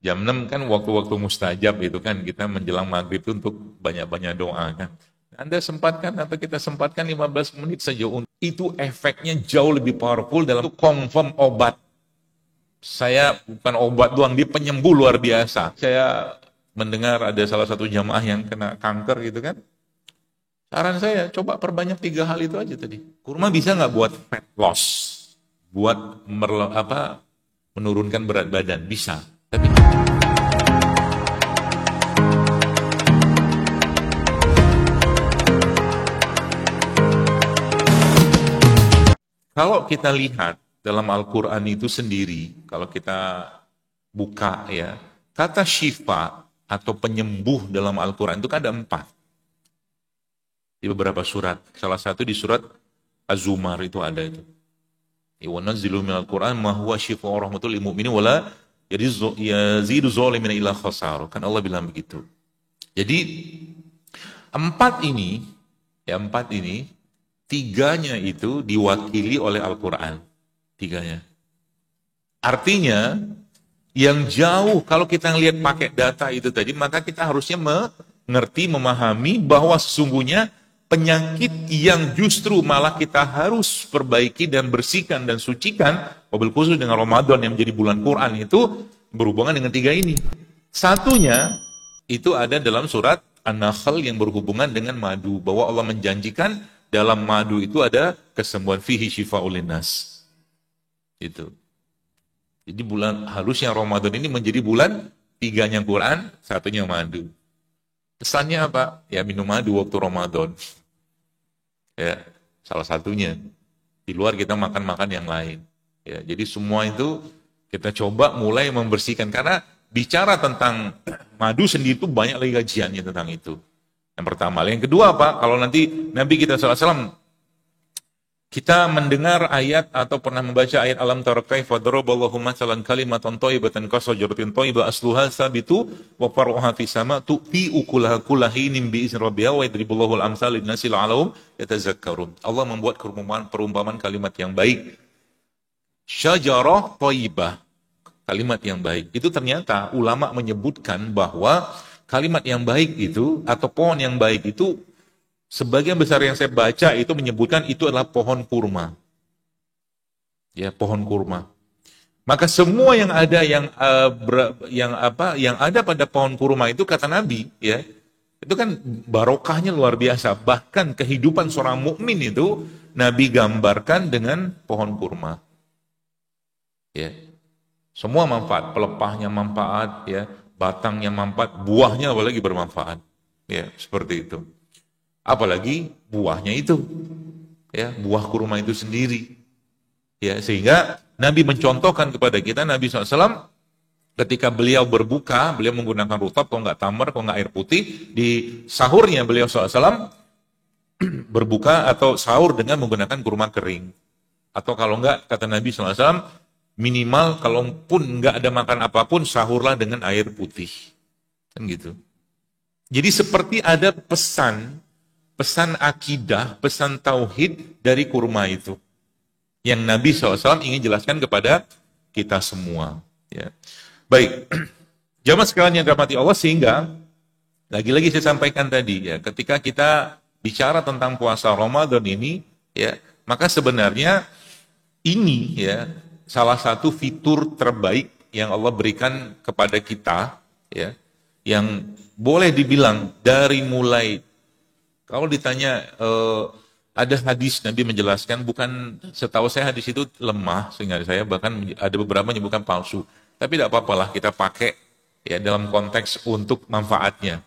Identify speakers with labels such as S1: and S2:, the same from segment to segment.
S1: Jam 6 kan waktu-waktu mustajab itu kan, kita menjelang maghrib itu untuk banyak-banyak doa kan. Anda sempatkan atau kita sempatkan 15 menit saja. Itu efeknya jauh lebih powerful dalam confirm obat. Saya bukan obat doang, dia penyembuh luar biasa. Saya mendengar ada salah satu jamaah yang kena kanker gitu kan. Saran saya, coba perbanyak 3 hal itu aja tadi. Kurma bisa nggak buat fat loss? Buat menurunkan berat badan? Bisa. Tapi kalau kita lihat dalam Al-Quran itu sendiri, kalau kita buka ya, kata syifa atau penyembuh dalam Al-Quran itu kan ada 4. Di beberapa surat. Salah satu di surat Az-Zumar itu ada itu. Wa nazzilu minal Qur'an ma huwa syifaa'un wa rahmatul lil mu'minin wa la yazidu zalimin illa khasar. Kan Allah bilang begitu. Jadi 4 ini, 3-nya itu diwakili oleh Al-Quran. 3-nya. Artinya, yang jauh, kalau kita ngelihat pakai data itu tadi, maka kita harusnya mengerti, memahami bahwa sesungguhnya penyakit yang justru malah kita harus perbaiki dan bersihkan dan sucikan, mobil khusus dengan Ramadan yang menjadi bulan Quran itu berhubungan dengan 3 ini. Satunya, itu ada dalam surat An-Nahl yang berhubungan dengan madu, bahwa Allah menjanjikan dalam madu itu ada kesembuhan, fihi syifa'ul linnas. Itu. Jadi harusnya Ramadan ini menjadi bulan 3-nya Quran, 1-nya madu. Pesannya apa? Ya minum madu waktu Ramadan. Ya, salah satunya. Di luar kita makan-makan yang lain. Ya, jadi semua itu kita coba mulai membersihkan. Karena bicara tentang madu sendiri itu banyak lagi kajiannya tentang itu. Yang pertama. Yang kedua apa? Kalau nanti Nabi kita SAW, kita mendengar ayat atau pernah membaca ayat alam tara kaifa daraballahu mathalan kalimatan thayyibatan kasajaratin thayyibah asluha sabitu wa faruha fis sama tu'ti ukulaha kullahinin bi izni rabbiha wa yadribullahu al-amsal lin-nasi la'allahum yatazakkarun. Allah membuat perumpamaan kalimat yang baik. Syajarah thayyibah, kalimat yang baik. Itu ternyata ulama menyebutkan bahwa kalimat yang baik itu atau pohon yang baik itu, sebagian besar yang saya baca itu menyebutkan itu adalah pohon kurma. Ya, pohon kurma. Maka semua yang ada yang ada pada pohon kurma itu kata Nabi, ya. Itu kan barokahnya luar biasa. Bahkan kehidupan seorang mukmin itu Nabi gambarkan dengan pohon kurma. Ya. Semua manfaat, pelepahnya manfaat, ya, batangnya manfaat, buahnya apalagi bermanfaat. Ya, seperti itu. Apalagi buahnya itu, ya, buah kurma itu sendiri, ya, sehingga Nabi mencontohkan kepada kita, Nabi SAW ketika beliau berbuka, beliau menggunakan rutab, kalau nggak tamar, kalau nggak air putih, di sahurnya beliau SAW berbuka atau sahur dengan menggunakan kurma kering, atau kalau nggak, kata Nabi SAW, minimal kalaupun nggak ada makan apapun, sahurlah dengan air putih, kan gitu. Jadi seperti ada pesan akidah, pesan tauhid dari kurma itu. Yang Nabi SAW ingin jelaskan kepada kita semua. Ya. Baik, jamaah sekalian yang dirahmati Allah, sehingga lagi-lagi saya sampaikan tadi, ya, ketika kita bicara tentang puasa Ramadan ini, ya, maka sebenarnya ini, ya, salah satu fitur terbaik yang Allah berikan kepada kita, ya, yang boleh dibilang dari mulai, kalau ditanya ada hadis Nabi menjelaskan, bukan, setahu saya hadis itu lemah, sehingga saya bahkan ada beberapa menyebutkan palsu. Tapi tidak apa-apalah kita pakai, ya, dalam konteks untuk manfaatnya.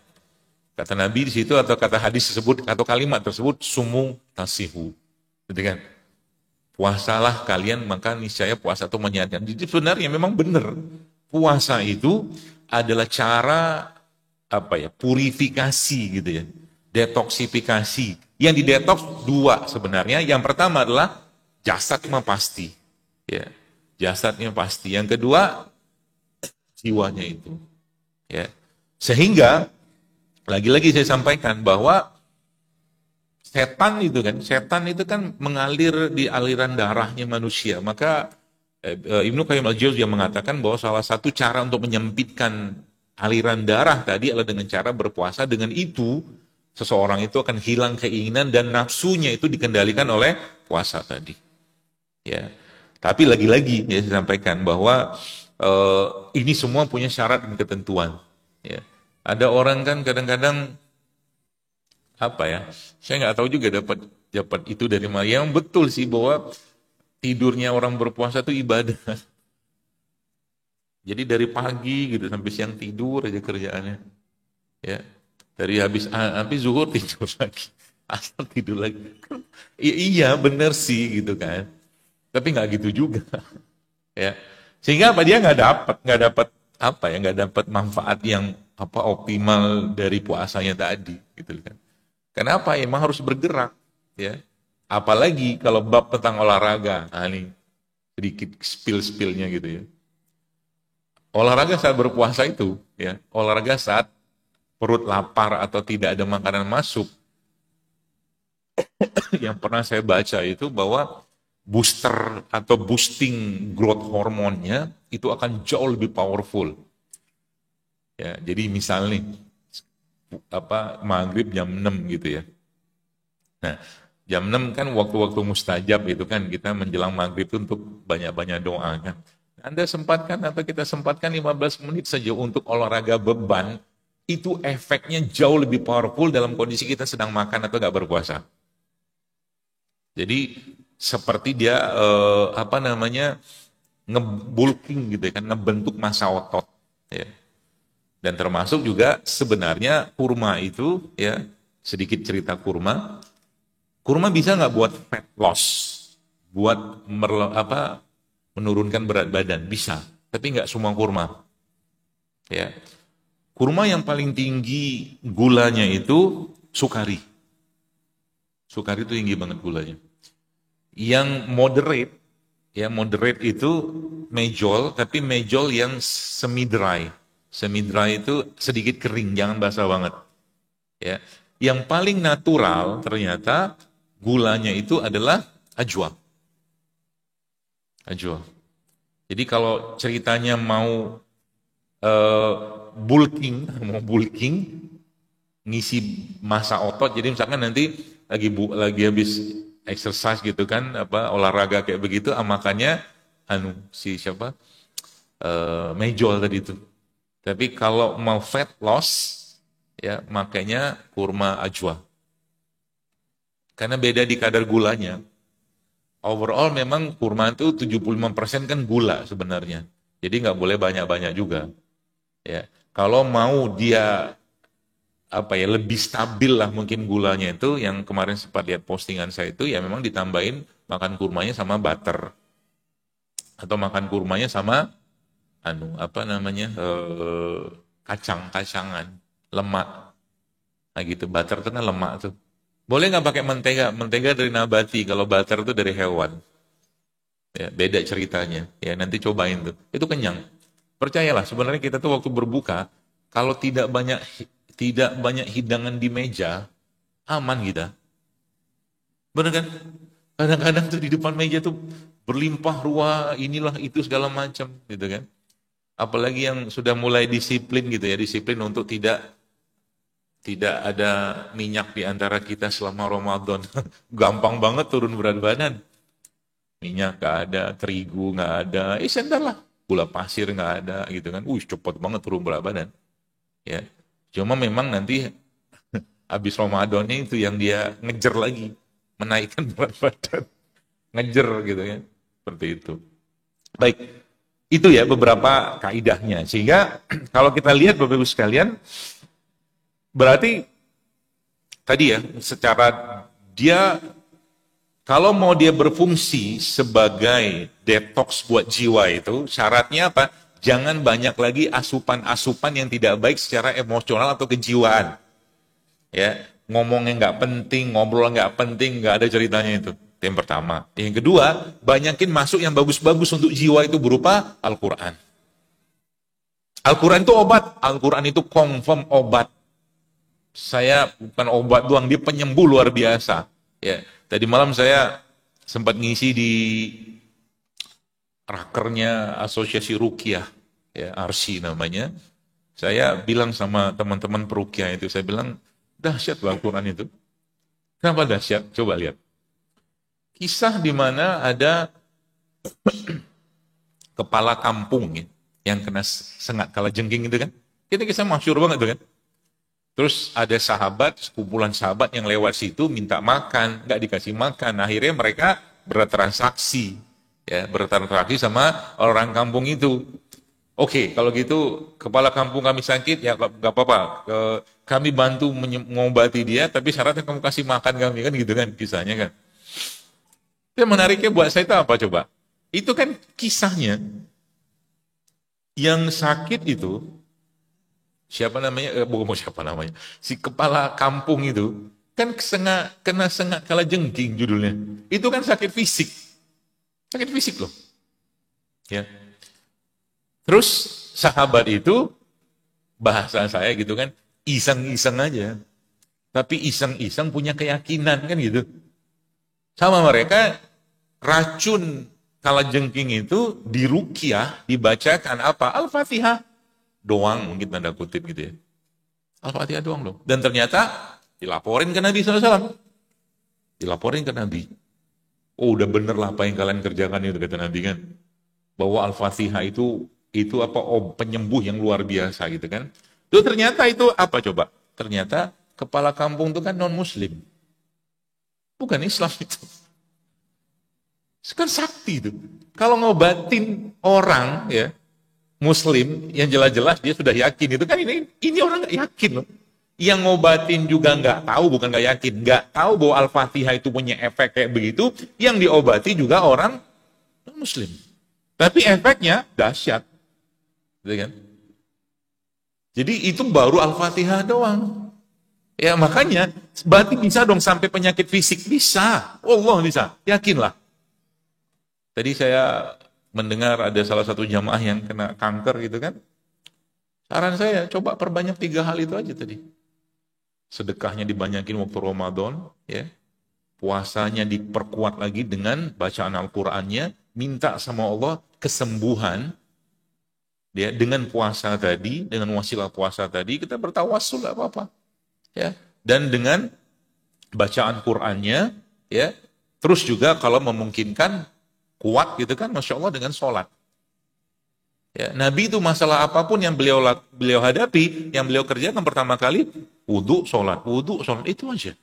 S1: Kata Nabi di situ atau kata hadis tersebut atau kalimat tersebut, sumu tasihu. Gitu kan? Puasalah kalian maka niscaya puasa itu menyehatkan. Jadi sebenarnya memang benar. Puasa itu adalah cara purifikasi gitu ya. Detoksifikasi. Yang didetoks 2 sebenarnya. Yang pertama adalah jasadnya pasti. Ya, jasadnya pasti. Yang kedua jiwanya itu. Ya. Sehingga lagi-lagi saya sampaikan bahwa setan itu kan mengalir di aliran darahnya manusia. Maka Ibnu Qayyim al-Jauziyah mengatakan bahwa salah satu cara untuk menyempitkan aliran darah tadi adalah dengan cara berpuasa. Dengan itu, seseorang itu akan hilang keinginan dan nafsunya itu dikendalikan oleh puasa tadi. Ya, tapi lagi-lagi ya saya sampaikan bahwa ini semua punya syarat dan ketentuan. Ya, ada orang kan kadang-kadang apa ya? Saya nggak tahu juga dapat itu dari mana. Yang betul sih bahwa tidurnya orang berpuasa itu ibadah. Jadi dari pagi gitu sampai siang tidur aja kerjaannya. Ya, dari habis zuhur tidur lagi, asal tidur lagi. Iya bener sih gitu kan. Tapi nggak gitu juga, ya. Sehingga apa dia nggak dapat apa ya, nggak dapat manfaat yang apa optimal dari puasanya tadi, gitu kan. Kenapa? Emang harus bergerak, ya. Apalagi kalau bab tentang olahraga, nah ini sedikit spill-spillnya gitu ya. Olahraga saat berpuasa itu, ya, olahraga saat perut lapar atau tidak ada makanan masuk, yang pernah saya baca itu bahwa booster atau boosting growth hormonnya itu akan jauh lebih powerful. Ya, jadi misal nih apa maghrib jam 6 gitu ya. Nah, jam 6 kan waktu-waktu mustajab itu kan kita menjelang maghrib itu untuk banyak-banyak doa kan. Anda sempatkan atau kita sempatkan 15 menit saja untuk olahraga beban, itu efeknya jauh lebih powerful dalam kondisi kita sedang makan atau nggak berpuasa. Jadi seperti dia apa namanya ngebulking gitu ya kan, ngebentuk massa otot ya. Dan termasuk juga sebenarnya kurma itu ya, sedikit cerita kurma bisa nggak buat fat loss, buat menurunkan berat badan bisa, tapi nggak semua kurma ya. Kurma yang paling tinggi gulanya itu sukari itu tinggi banget gulanya. Yang moderate itu mejol, tapi mejol yang semi dry. Semi dry itu sedikit kering, jangan basah banget. Ya. Yang paling natural ternyata gulanya itu adalah ajwa. Ajwa. Jadi kalau ceritanya mau bulking, ngisi massa otot, jadi misalkan nanti lagi habis exercise gitu kan, apa olahraga kayak begitu, makannya si siapa mejol tadi itu. Tapi kalau mau fat loss ya makanya kurma ajwa, karena beda di kadar gulanya. Overall memang kurma itu 75% kan gula sebenarnya, jadi nggak boleh banyak-banyak juga ya. Kalau mau dia apa ya lebih stabil lah mungkin gulanya itu, yang kemarin sempat lihat postingan saya itu ya memang ditambahin makan kurmanya sama butter atau makan kurmanya sama apa namanya kacang-kacangan lemak, nah gitu. Butter itu kan lemak tuh, boleh nggak pakai mentega dari nabati, kalau butter itu dari hewan ya, beda ceritanya ya, nanti cobain tuh, itu kenyang. Percayalah sebenarnya kita tuh waktu berbuka kalau tidak banyak hidangan di meja, aman kita. Benar kan? Kadang-kadang tuh di depan meja tuh berlimpah ruah, inilah itu segala macam gitu kan. Apalagi yang sudah mulai disiplin gitu ya, disiplin untuk tidak ada minyak di antara kita selama Ramadan. Gampang banget turun berat badan. Minyak nggak ada, terigu nggak ada, sebentar lah. Gula pasir nggak ada gitu kan. Cepet banget turun berat badan. Ya. Cuma memang nanti habis Ramadannya itu yang dia ngejar lagi, menaikkan berat badan, ngejar gitu ya, seperti itu. Baik, itu ya beberapa kaidahnya. Sehingga kalau kita lihat Bapak Ibu sekalian, berarti tadi ya, secara dia kalau mau dia berfungsi sebagai detox buat jiwa itu, syaratnya apa? Jangan banyak lagi asupan-asupan yang tidak baik secara emosional atau kejiwaan. Ya, ngomongnya nggak penting, ngobrol nggak penting, nggak ada ceritanya itu. Itu yang pertama. Yang kedua, banyakin masuk yang bagus-bagus untuk jiwa itu berupa Al-Quran. Al-Quran itu obat, Al-Quran itu confirm obat. Saya bukan obat doang, dia penyembuh luar biasa. Ya, tadi malam saya sempat ngisi di rakernya Asosiasi Ruqyah, ya, ARSI namanya. Saya bilang sama teman-teman peruqyah itu, saya bilang, dahsyat loh Al-Quran itu. Kenapa dahsyat? Coba lihat. Kisah di mana ada kepala kampung ya, yang kena sengat kalajengking itu kan. Itu kisah masyhur banget itu kan. Terus ada sahabat, sekumpulan sahabat yang lewat situ minta makan, nggak dikasih makan. Akhirnya mereka bertransaksi, ya, bertransaksi sama orang kampung itu. Oke, kalau gitu kepala kampung kami sakit, ya nggak apa-apa. Kami bantu mengobati dia, tapi syaratnya kamu kasih makan kami, kan gitu kan kisahnya kan. Yang menariknya buat saya itu apa coba? Itu kan kisahnya yang sakit itu, siapa namanya? Bukan siapa namanya. Si kepala kampung itu kan kena sengat kalajengking judulnya. Itu kan sakit fisik. Sakit fisik loh. Ya. Terus sahabat itu, bahasa saya gitu kan, iseng-iseng aja. Tapi iseng-iseng punya keyakinan kan gitu. Sama mereka, racun kalajengking itu diruqyah, dibacakan apa? Al-Fatihah doang, mungkin tanda kutip gitu ya. Al-Fatihah doang loh. Dan ternyata dilaporin ke Nabi SAW. Dilaporin ke Nabi. Oh, udah bener lah apa yang kalian kerjakan itu, kata Nabi kan. Bahwa Al-Fatihah itu apa, penyembuh yang luar biasa gitu kan. Itu ternyata itu apa coba? Ternyata kepala kampung itu kan non-muslim. Bukan Islam itu. Itu kan sakti itu. Kalau ngobatin orang ya muslim yang jelas-jelas dia sudah yakin, itu kan ini orang nggak yakin loh. Yang ngobatin juga nggak tahu, bukan nggak yakin, nggak tahu bahwa Al-Fatihah itu punya efek kayak begitu. Yang diobati juga orang non-muslim. Tapi efeknya dahsyat. Gitu kan? Jadi itu baru Al-Fatihah doang. Ya makanya berarti bisa dong sampai penyakit fisik, bisa. Allah bisa, yakinlah. Tadi saya mendengar ada salah satu jamaah yang kena kanker gitu kan. Saran saya coba perbanyak 3 hal itu aja tadi. Sedekahnya dibanyakin waktu Ramadan, ya. Puasanya diperkuat lagi dengan bacaan Al-Qur'annya, minta sama Allah kesembuhan. Ya, dengan puasa tadi, dengan wasilah puasa tadi, kita bertawassul gak apa-apa. Ya. Dan dengan bacaan Qur'annya, ya. Terus juga kalau memungkinkan kuat gitu kan, Masya Allah dengan sholat. Ya, Nabi itu masalah apapun yang beliau hadapi, yang beliau kerjakan pertama kali, wudhu, sholat, itu aja.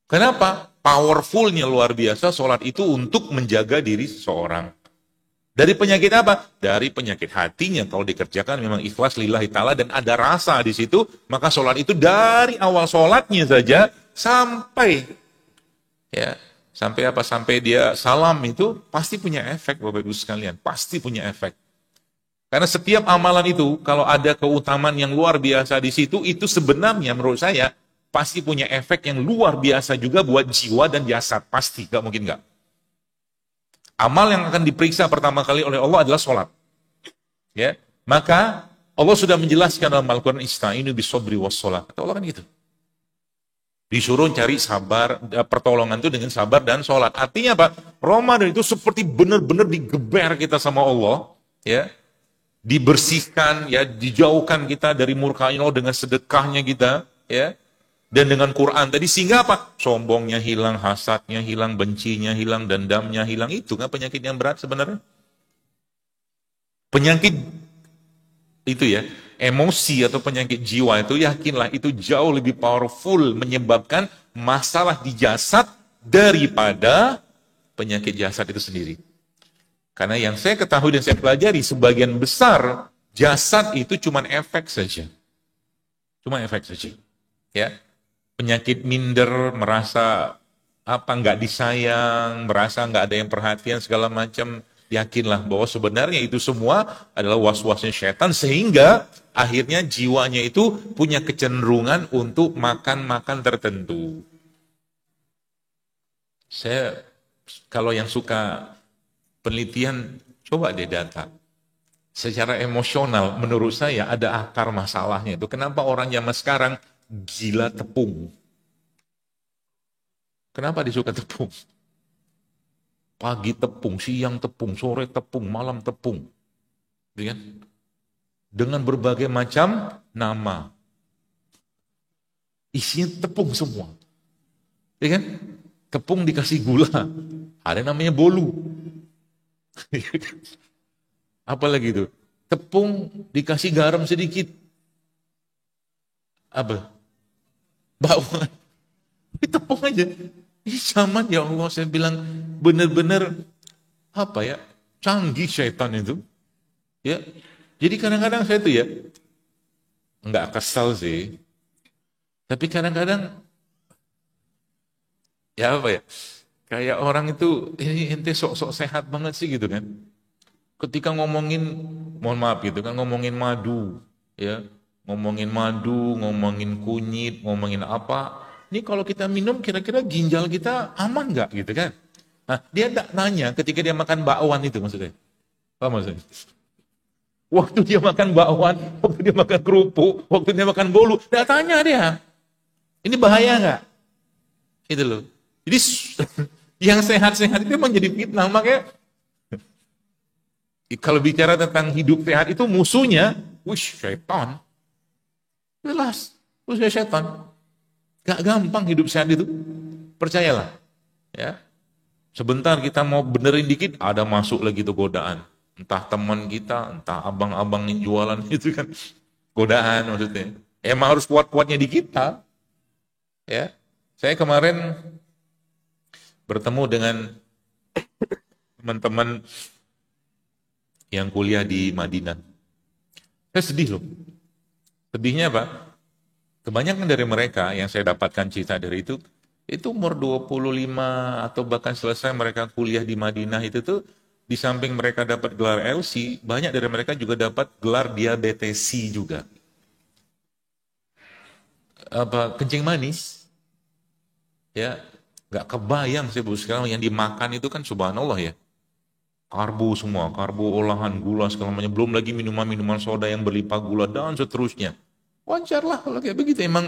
S1: Kenapa? Powerfulnya luar biasa sholat itu untuk menjaga diri seseorang. Dari penyakit apa? Dari penyakit hatinya. Kalau dikerjakan memang ikhlas lillahi ta'ala dan ada rasa di situ, maka sholat itu dari awal sholatnya saja sampai ya sampai apa? Sampai dia salam itu pasti punya efek, Bapak Ibu sekalian. Pasti punya efek. Karena setiap amalan itu kalau ada keutamaan yang luar biasa di situ, itu sebenarnya menurut saya pasti punya efek yang luar biasa juga buat jiwa dan jasad. Pasti, gak mungkin gak. Amal yang akan diperiksa pertama kali oleh Allah adalah sholat. Ya, maka Allah sudah menjelaskan dalam Al-Quran, ista'inu bisobri wassalah. Kata Allah kan gitu. Disuruh cari sabar, pertolongan itu dengan sabar dan sholat. Artinya apa? Ramadan itu seperti benar-benar digeber kita sama Allah, ya, dibersihkan, ya, dijauhkan kita dari murka Allah dengan sedekahnya kita, ya. Dan dengan Quran tadi, sehingga apa? Sombongnya hilang, hasadnya hilang, bencinya hilang, dendamnya hilang. Itu kan penyakit yang berat sebenarnya. Penyakit itu ya, emosi atau penyakit jiwa itu, yakinlah itu jauh lebih powerful menyebabkan masalah di jasad daripada penyakit jasad itu sendiri. Karena yang saya ketahui dan saya pelajari, sebagian besar jasad itu cuma efek saja. Cuma efek saja. Ya. Penyakit minder, merasa apa nggak disayang, merasa nggak ada yang perhatian segala macam, yakinlah bahwa sebenarnya itu semua adalah was-wasnya setan, sehingga akhirnya jiwanya itu punya kecenderungan untuk makan-makan tertentu. Saya kalau yang suka penelitian, coba deh data. Secara emosional, menurut saya ada akar masalahnya itu. Kenapa orang zaman sekarang gila tepung? Kenapa disuka tepung? Pagi tepung, siang tepung, sore tepung, malam tepung. Gitu kan? Dengan berbagai macam nama. Isinya tepung semua. Ya kan? Tepung dikasih gula. Ada namanya bolu. Apalagi itu? Tepung dikasih garam sedikit. Apa? Bakwan. Tepung aja. Ini zaman ya Allah, saya bilang benar-benar apa ya? Canggih syaitan itu. Ya. Jadi kadang-kadang saya tuh ya nggak kesal sih. Tapi kadang-kadang ya apa ya? Kayak orang itu ini ente sok-sok sehat banget sih gitu kan. Ketika ngomongin, mohon maaf gitu kan, ngomongin madu, ya, ngomongin madu, ngomongin kunyit, ngomongin apa, ini kalau kita minum kira-kira ginjal kita aman nggak gitu kan? Nah, dia tak nanya ketika dia makan bakwan itu maksudnya. Apa maksudnya? Waktu dia makan bakwan, waktu dia makan kerupuk, waktu dia makan bolu, dia tanya dia, ini bahaya nggak? Itu loh. Jadi yang sehat-sehat itu memang jadi fitnah, makanya kalau bicara tentang hidup sehat itu musuhnya, wish, syaitan. Jelas, musuhnya syaitan. Gak gampang hidup sehat itu. Percayalah. Ya. Sebentar kita mau benerin dikit, ada masuk lagi tuh godaan. Entah teman kita, entah abang-abang yang jualan itu kan. Godaan maksudnya. Emang harus kuat-kuatnya di kita. Ya. Saya kemarin bertemu dengan teman-teman yang kuliah di Madinah. Saya sedih loh. Sedihnya apa? Kebanyakan dari mereka yang saya dapatkan cerita dari itu umur 25 atau bahkan selesai mereka kuliah di Madinah itu tuh, di samping mereka dapat gelar LC, banyak dari mereka juga dapat gelar diabetes C juga. Apa, kencing manis. Ya, nggak kebayang sih Bu, sekarang yang dimakan itu kan subhanallah ya. Karbo semua, karbo olahan, gula segala macam, belum lagi minuman-minuman soda yang berlimpah gula dan seterusnya. Wajar lah kalau kayak begitu. Emang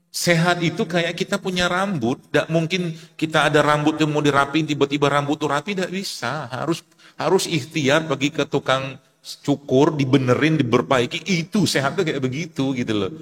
S1: sehat itu kayak kita punya rambut, tidak mungkin kita ada rambut yang mau dirapiin tiba-tiba rambut tuh rapi, tidak bisa. Harus ikhtiar pergi ke tukang cukur, dibenerin, diperbaiki. Itu sehat tuh kayak begitu gitu loh.